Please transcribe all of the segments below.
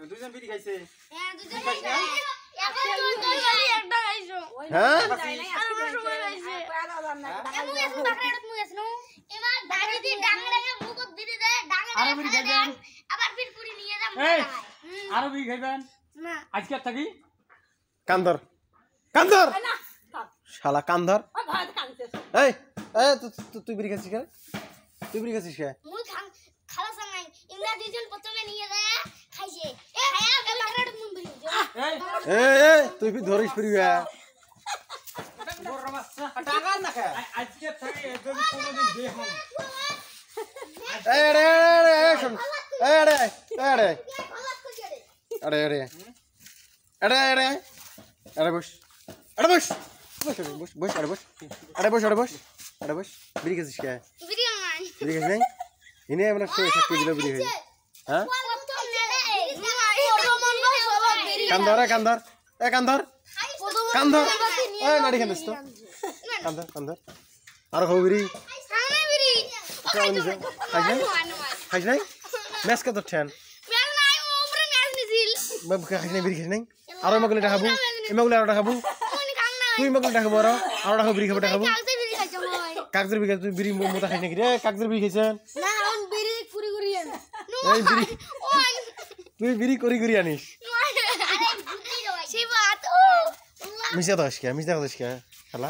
দুইজন বিড়ি খাইছে হ্যাঁ দুইজন খাইছে এখন তুই খালি একটা খাইছো হ্যাঁ আমরা সবাই খাইছে এমু এসু বাকরে মু এসনো এবার দাড়ি দি ডাংড়াকে মুখ দিতে দে ডাংড়া আরো বিড়ি খাইবেন আবার ফির পুরি নিয়ে যা এই আরো বিড়ি খাইবেন না আজকে থাকি কান্দর কান্দর শালা কান্দর এই এই তুই বিড়ি খাচ্ছিস কেন তুই বিড়ি খাচ্ছিস কেন মুই খালা সানাই ইমরা দুইজন প্রথমে নিয়ে যায় খাইছে এ খায়া বাকরে মুন বিড়ি এই তুই ধরিস ফিরি টাকা না খায় আজকে থাকি যদি কোনোদিন দেহ এই আরে আরে শুন এই আরে আরে আরে আরে আরে আরে আরে বস আরে বস বস বস বস আরে বস আরে বস আরে বস আরে বস বিড়ি খাচ্ছিস কে বিড়ি নাই বিড়ি খাচ্ছিস নাই ইনি আমরা শক্তি দিল বিড়ি খাই হ্যাঁ কান্দর কান্দর এ কান্দর কান্দর এই নাড়ি খান্দিস তো কান্দর কান্দর আর খাও বিড়ি খাইছ নাই ম্যাচ কত ঠেন খাইছ নাই বিড়ি খাইছ নাই আর এমাগুলো দেখাবো এমাগুলো আর দেখাবো তুই এমাগুলো দেখাবো আর দেখাবো বিড়ি খাবো দেখাবো কাগজের বিড়ি তুই বিড়ি মোটা খাইছ নাকি রে কাগজের বিড়ি খাইছেন এই বিড়ি তুই বিড়ি করি করি আনিস মিশা দাস কে মিশা দাস কে খালা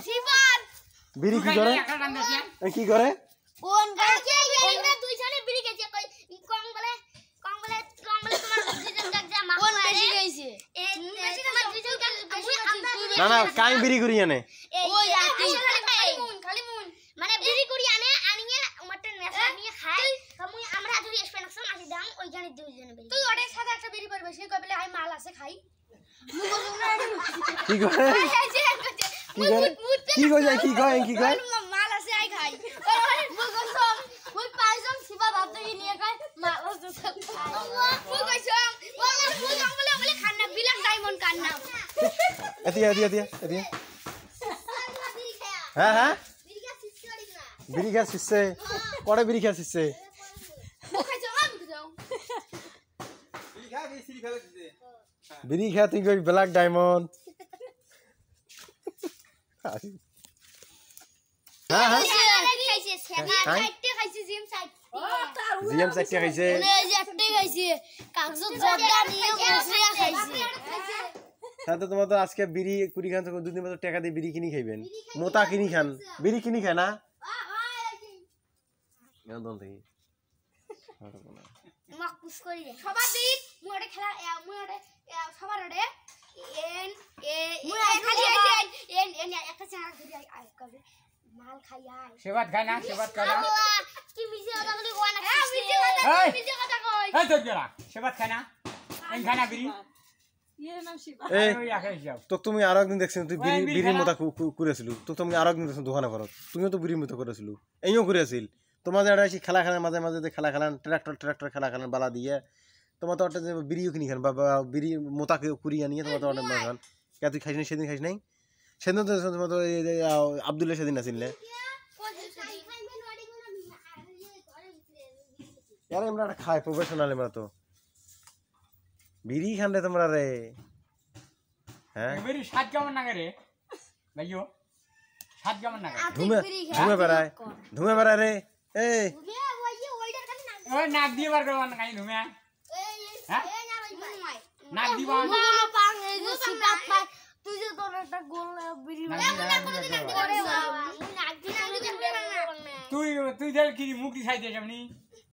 বিড়ি কি করে কি করে কোন গাছে আমরা দুইজনে বিড়ি খেয়েছি কম বলে তোমার দুইজন গাছে মা কোন বেশি খাইছে এই বেশি তোমার দুইজন না না কাই বিড়ি করি আনে ওই খালি মুন মানে বিড়ি করি আনিয়ে মটন নেসা নিয়ে খাই তুমি আমরা যদি এক্সপেনশন আসি দাম ওই জানি দুইজনে বিড়ি তুই ওদের সাথে একটা বিড়ি পড়বে সে কইলে আই মাল আছে খাই কি করে কি করে কি কই যায় কি কয় কি কয় মাল আছে আই খাই মুই পাইছম শিবা ভাবতে নিয়ে খাই মাল আছে সব খাই মুই কইছম মুই বলে খানা বিলাক ডায়মন্ড কান্না এদিয়া হ্যাঁ হ্যাঁ বিড়ি খা শিখছে পরে বিড়ি খা শিখছে বিড়ি খা তুই কই ব্ল্যাক ডায়মন্ড হ্যাঁ হ্যাঁ জিএম সাইটে খাইছে তাহলে তোমার তো আজকে বিড়ি কুড়ি খান দুদিন মতো টাকা দিয়ে বিড়ি কিনি খাইবেন মোটা কিনি খান বিড়ি কিনি খায় না সবার দিন মুড়ে খেলা মুড়ে সবার ওড়ে এন এ খালি এন এন একটা চার ধরে আই কবে মাল খাই আই সেবাত খায় না সেবাত খায় না কি মিছে কথা বলি কোয়া না মিছে কথা কই এই তো জরা সেবাত খায় না এন খায় না বিড়ি তো তুমি আরো একদিন দেখছেন তুই বিড়ির মতো করেছিল তো তুমি আরো একদিন দেখছেন দোকানে ঘরত তুমিও তো বিড়ির মতো করেছিল এইও করেছিল তোমার যে একটা খেলা খেলার মাঝে মাঝে খেলা খেলান ট্রাক্টর খেলা খেলান বালা দিয়ে তোমার তো একটা বিড়িও কিনি খান বা বিড়ি মোতাকে কুড়িয়ে নিয়ে তোমার তো অনেক খান কে তুই খাইস নাই সেদিন খাইস নাই সেদিন তো তোমার তো আব্দুল্লাহ সেদিন আসিল না আমরা একটা খাই প্রফেশনাল আমরা তো বিড়ি খান রে তোমরা রে হ্যাঁ বিড়ি স্বাদ কেমন লাগে রে ভাইও স্বাদ কেমন লাগে ধুমে বেড়ায় রে এই ওই নাক দিয়ে বার করবা না কাই ধুমে হ্যাঁ নাক দিবা তুই যে তোর একটা গোল বিড়ি তুই তুই দেখ কি মুক্তি খাইতে যাবনি